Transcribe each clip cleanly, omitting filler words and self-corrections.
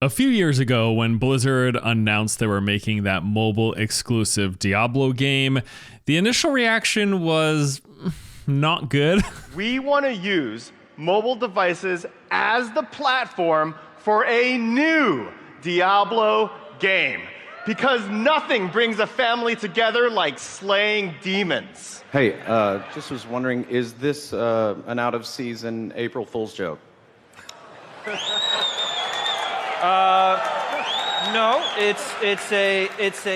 A few years ago, when Blizzard announced they were making that mobile exclusive Diablo game, the initial reaction was not good. We want to use mobile devices as the platform for a new Diablo game, because nothing brings a family together like slaying demons. Hey, just was wondering, is this an out-of-season April Fool's joke? No, it's a.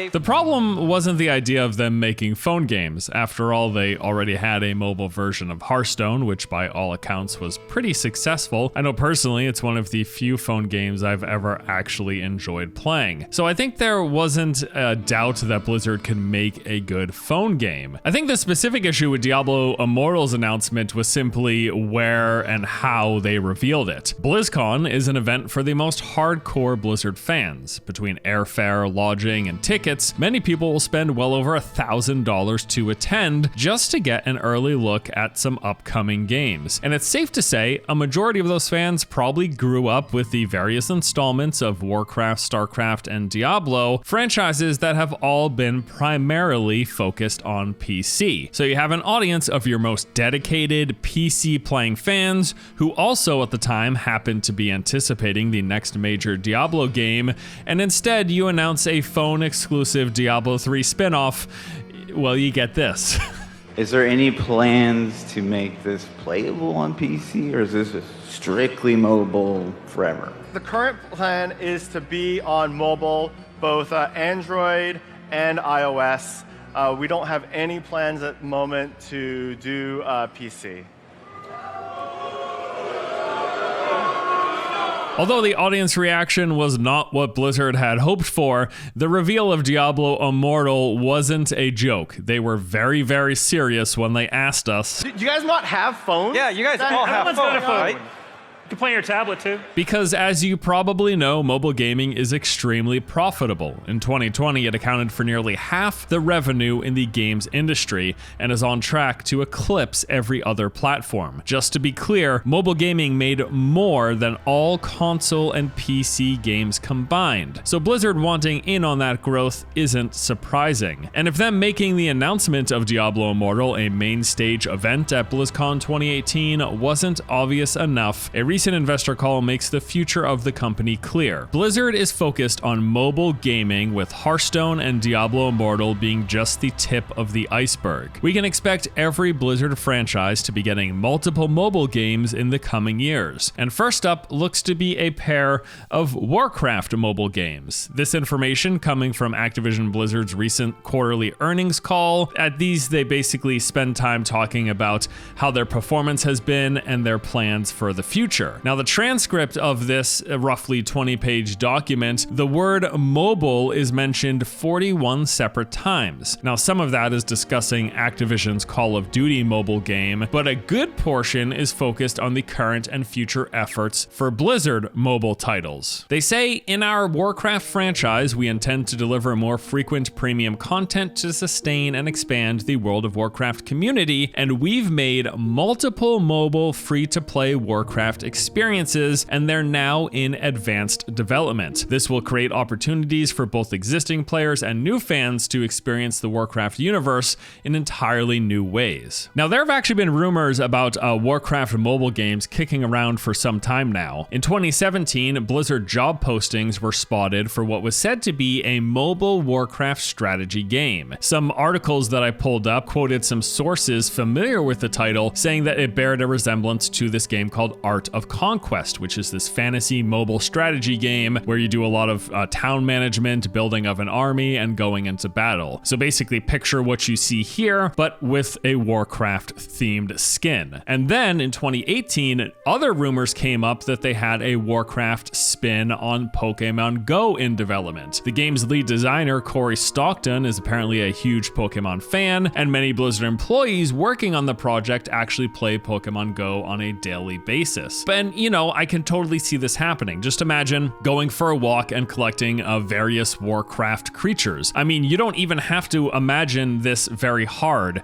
The problem wasn't the idea of them making phone games. After all, they already had a mobile version of Hearthstone, which by all accounts was pretty successful. I know personally it's one of the few phone games I've ever actually enjoyed playing. So I think there wasn't a doubt that Blizzard could make a good phone game. I think the specific issue with Diablo Immortal's announcement was simply where and how they revealed it. BlizzCon is an event for the most hardcore Blizzard fans. Between airfare, lodging, and tickets, many people will spend well over $1,000 to attend just to get an early look at some upcoming games. And it's safe to say a majority of those fans probably grew up with the various installments of Warcraft, StarCraft, and Diablo, franchises that have all been primarily focused on PC. So you have an audience of your most dedicated PC playing fans who also at the time happened to be anticipating the next major Diablo game, and instead you announce a phone-exclusive Diablo 3 spin-off. Well, you get this. Is there any plans to make this playable on PC, or is this strictly mobile forever? The current plan is to be on mobile, both Android and iOS. We don't have any plans at the moment to do PC. Although the audience reaction was not what Blizzard had hoped for, the reveal of Diablo Immortal wasn't a joke. They were very, very serious when they asked us. Do you guys not have phones? Yeah, you guys all have Everyone's got a phones, phone. right? You can play on your tablet too. Because as you probably know, mobile gaming is extremely profitable. In 2020, it accounted for nearly half the revenue in the games industry and is on track to eclipse every other platform. Just to be clear, mobile gaming made more than all console and PC games combined. So Blizzard wanting in on that growth isn't surprising. And if them making the announcement of Diablo Immortal a main stage event at BlizzCon 2018 wasn't obvious enough, a recent investor call makes the future of the company clear. Blizzard is focused on mobile gaming, with Hearthstone and Diablo Immortal being just the tip of the iceberg. We can expect every Blizzard franchise to be getting multiple mobile games in the coming years. And first up looks to be a pair of Warcraft mobile games. This information coming from Activision Blizzard's recent quarterly earnings call. At these, they basically spend time talking about how their performance has been and their plans for the future. Now, the transcript of this roughly 20-page document, the word mobile is mentioned 41 separate times. Now, some of that is discussing Activision's Call of Duty mobile game, but a good portion is focused on the current and future efforts for Blizzard mobile titles. They say, in our Warcraft franchise, we intend to deliver more frequent premium content to sustain and expand the World of Warcraft community, and we've made multiple mobile free-to-play Warcraft experiences, and they're now in advanced development. This will create opportunities for both existing players and new fans to experience the Warcraft universe in entirely new ways. Now, there have actually been rumors about Warcraft mobile games kicking around for some time now. In 2017, Blizzard job postings were spotted for what was said to be a mobile Warcraft strategy game. Some articles that I pulled up quoted some sources familiar with the title, saying that it bared a resemblance to this game called Art of Conquest, which is this fantasy mobile strategy game where you do a lot of town management, building of an army, and going into battle. So basically picture what you see here, but with a Warcraft themed skin. And then in 2018, other rumors came up that they had a Warcraft spin on Pokemon Go in development. The game's lead designer, Corey Stockton, is apparently a huge Pokemon fan, and many Blizzard employees working on the project actually play Pokemon Go on a daily basis. But And, you know, I can totally see this happening. Just imagine going for a walk and collecting various Warcraft creatures. I mean, you don't even have to imagine this very hard.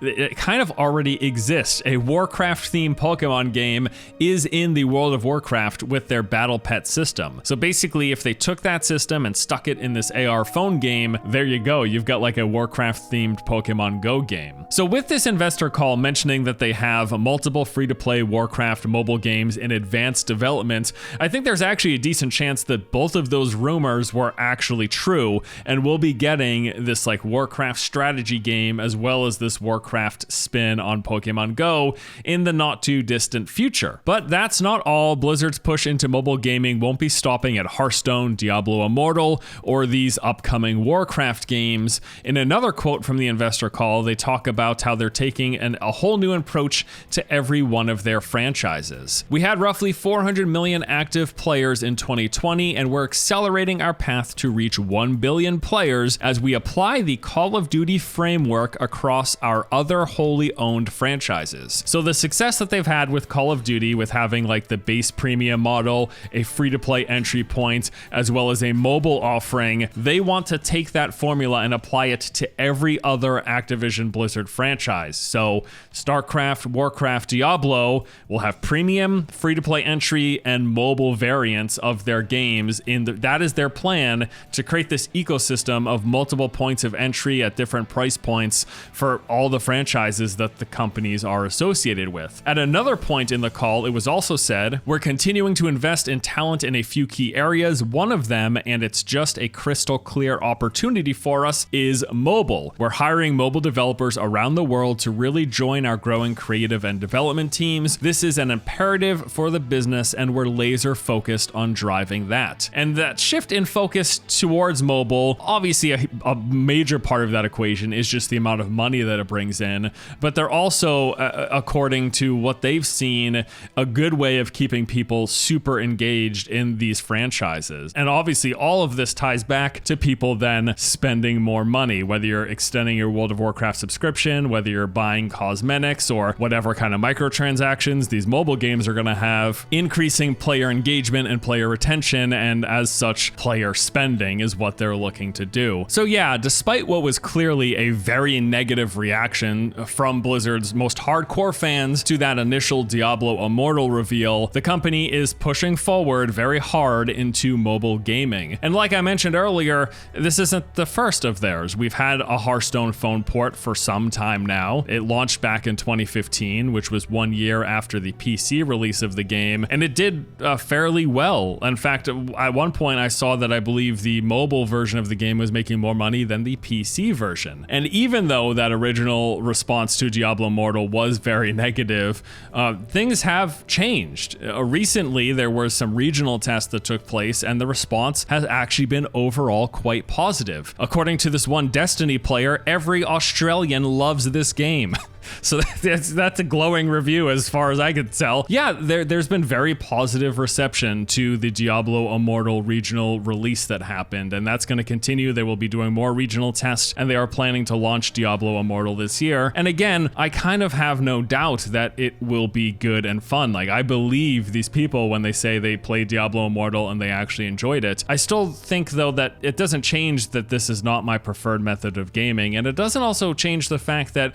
It kind of already exists. A Warcraft-themed Pokemon game is in the World of Warcraft with their Battle Pet system. So basically, if they took that system and stuck it in this AR phone game, there you go. You've got like a Warcraft-themed Pokemon Go game. So with this investor call mentioning that they have multiple free-to-play Warcraft mobile games in advanced development, I think there's actually a decent chance that both of those rumors were actually true, and we'll be getting this like Warcraft strategy game as well as this Warcraft spin on Pokemon Go in the not too distant future. But that's not all. Blizzard's push into mobile gaming won't be stopping at Hearthstone, Diablo Immortal, or these upcoming Warcraft games. In another quote from the investor call, they talk about how they're taking a whole new approach to every one of their franchises. We had roughly 400 million active players in 2020, and we're accelerating our path to reach 1 billion players as we apply the Call of Duty framework across our other wholly owned franchises. So the success that they've had with Call of Duty, with having like the base premium model, a free-to-play entry point, as well as a mobile offering, they want to take that formula and apply it to every other Activision Blizzard franchise. So StarCraft, Warcraft, Diablo will have premium, free-to-play entry, and mobile variants of their games. That is their plan, to create this ecosystem of multiple points of entry at different price points for all the franchises that the companies are associated with. At another point in the call, it was also said, we're continuing to invest in talent in a few key areas. One of them, and it's just a crystal clear opportunity for us, is mobile. We're hiring mobile developers around the world to really join our growing creative and development teams. This is an imperative for the business, and we're laser focused on driving that. And that shift in focus towards mobile, obviously a major part of that equation is just the amount of money that it brings in, but they're also, according to what they've seen, a good way of keeping people super engaged in these franchises. And obviously all of this ties back to people then spending more money, whether you're extending your World of Warcraft subscription, whether you're buying cosmetics or whatever kind of microtransactions these mobile games are going to have, increasing player engagement and player retention, and as such, player spending is what they're looking to do. So yeah, despite what was clearly a very negative reaction from Blizzard's most hardcore fans to that initial Diablo Immortal reveal, the company is pushing forward very hard into mobile gaming. And like I mentioned earlier, this isn't the first of theirs. We've had a Hearthstone phone port for some time now. It launched back in 2015, which was 1 year after the PC release of the game, and it did fairly well. In fact, at one point I saw that I believe the mobile version of the game was making more money than the PC version. And even though that original response to Diablo Immortal was very negative, things have changed. Recently, there were some regional tests that took place, and the response has actually been overall quite positive. According to this one Destiny player, every Australian loves this game. So that's a glowing review as far as I could tell. Yeah, there's been very positive reception to the Diablo Immortal regional release that happened, and that's going to continue. They will be doing more regional tests, and they are planning to launch Diablo Immortal this year. And again, I kind of have no doubt that it will be good and fun. Like, I believe these people when they say they played Diablo Immortal and they actually enjoyed it. I still think, though, that it doesn't change that this is not my preferred method of gaming, and it doesn't also change the fact that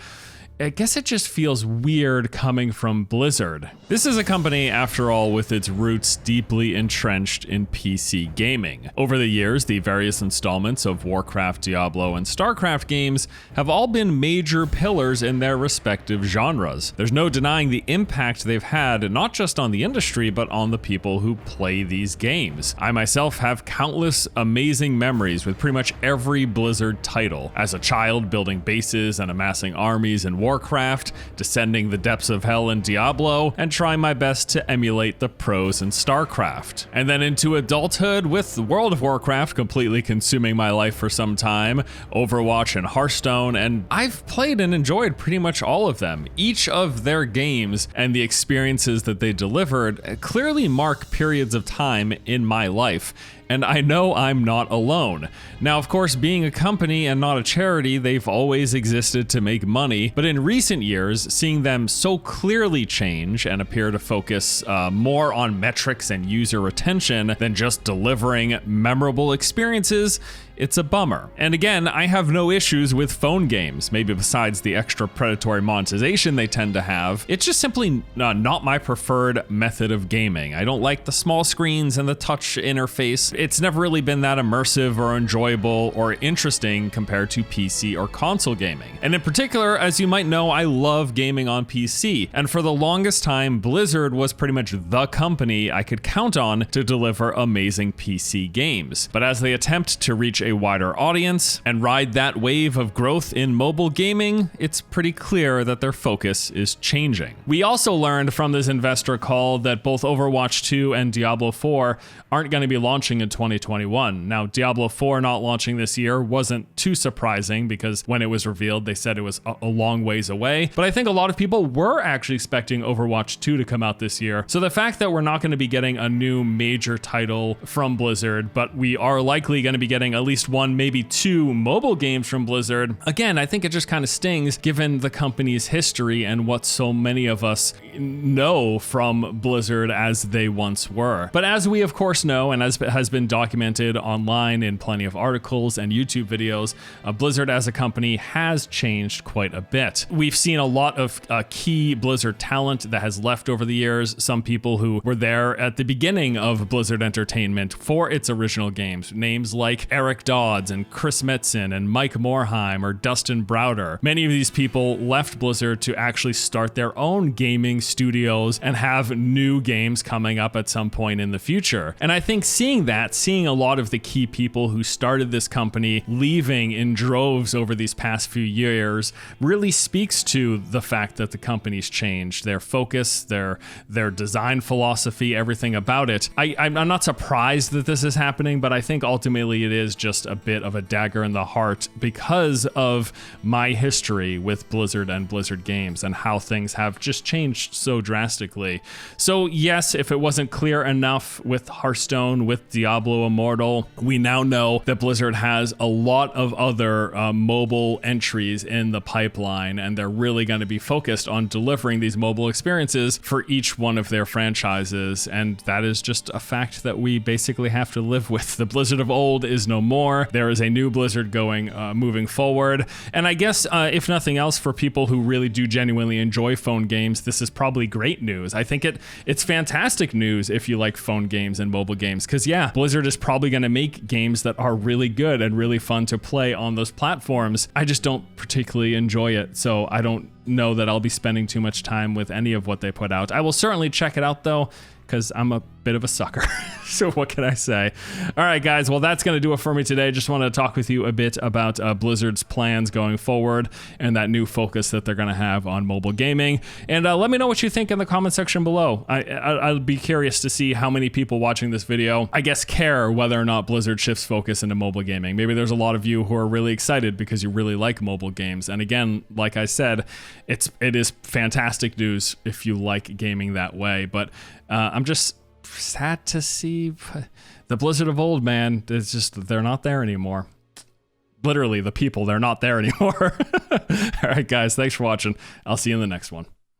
I guess it just feels weird coming from Blizzard. This is a company, after all, with its roots deeply entrenched in PC gaming. Over the years, the various installments of Warcraft, Diablo, and StarCraft games have all been major pillars in their respective genres. There's no denying the impact they've had, not just on the industry, but on the people who play these games. I myself have countless amazing memories with pretty much every Blizzard title. As a child, building bases and amassing armies in Warcraft, descending the depths of hell in Diablo, and trying my best to emulate the pros in StarCraft. And then into adulthood with World of Warcraft completely consuming my life for some time, Overwatch and Hearthstone, and I've played and enjoyed pretty much all of them. Each of their games and the experiences that they delivered clearly mark periods of time in my life, and I know I'm not alone. Now, of course, being a company and not a charity, they've always existed to make money, but in recent years, seeing them so clearly change and appear to focus more on metrics and user retention than just delivering memorable experiences, it's a bummer. And again, I have no issues with phone games, maybe besides the extra predatory monetization they tend to have. It's just simply not my preferred method of gaming. I don't like the small screens and the touch interface. It's never really been that immersive or enjoyable or interesting compared to PC or console gaming. And in particular, as you might know, I love gaming on PC. And for the longest time, Blizzard was pretty much the company I could count on to deliver amazing PC games. But as they attempt to reach a wider audience and ride that wave of growth in mobile gaming, it's pretty clear that their focus is changing. We also learned from this investor call that both Overwatch 2 and Diablo 4 aren't going to be launching in 2021. Now, Diablo 4 not launching this year wasn't too surprising because when it was revealed, they said it was a long ways away. But I think a lot of people were actually expecting Overwatch 2 to come out this year. So the fact that we're not going to be getting a new major title from Blizzard, but we are likely going to be getting at least one, maybe two mobile games from Blizzard, again, I think it just kind of stings given the company's history and what so many of us know from Blizzard as they once were. But as we of course know, and as has been documented online in plenty of articles and YouTube videos, Blizzard as a company has changed quite a bit. We've seen a lot of key Blizzard talent that has left over the years. Some people who were there at the beginning of Blizzard Entertainment for its original games, names like Eric Dodds and Chris Metzen and Mike Morheim or Dustin Browder. Many of these people left Blizzard to actually start their own gaming studios and have new games coming up at some point in the future. And I think seeing a lot of the key people who started this company leaving in droves over these past few years really speaks to the fact that the company's changed. Their focus, their design philosophy, everything about it. I'm not surprised that this is happening, but I think ultimately it is just a bit of a dagger in the heart because of my history with Blizzard and Blizzard games and how things have just changed so drastically. So yes, if it wasn't clear enough with Hearthstone, with Diablo Immortal, we now know that Blizzard has a lot of other mobile entries in the pipeline, and they're really going to be focused on delivering these mobile experiences for each one of their franchises, and that is just a fact that we basically have to live with. The Blizzard of old is no more. There is a new Blizzard moving forward, and I guess if nothing else, for people who really do genuinely enjoy phone games, this is probably great news. I think it's fantastic news if you like phone games and mobile games, because yeah, Blizzard is probably going to make games that are really good and really fun to play on those platforms. I just don't particularly enjoy it, so I don't know that I'll be spending too much time with any of what they put out. I will certainly check it out though, because I'm a bit of a sucker. So what can I say? All right, guys. Well, that's going to do it for me today. Just wanted to talk with you a bit about Blizzard's plans going forward and that new focus that they're going to have on mobile gaming. And let me know what you think in the comment section below. I'll be curious to see how many people watching this video, I guess, care whether or not Blizzard shifts focus into mobile gaming. Maybe there's a lot of you who are really excited because you really like mobile games. And again, like I said, it is fantastic news if you like gaming that way. But I'm just sad to see the Blizzard of old, man. It's just, they're not there anymore. Literally, the people, they're not there anymore. All right, guys, thanks for watching. I'll see you in the next one.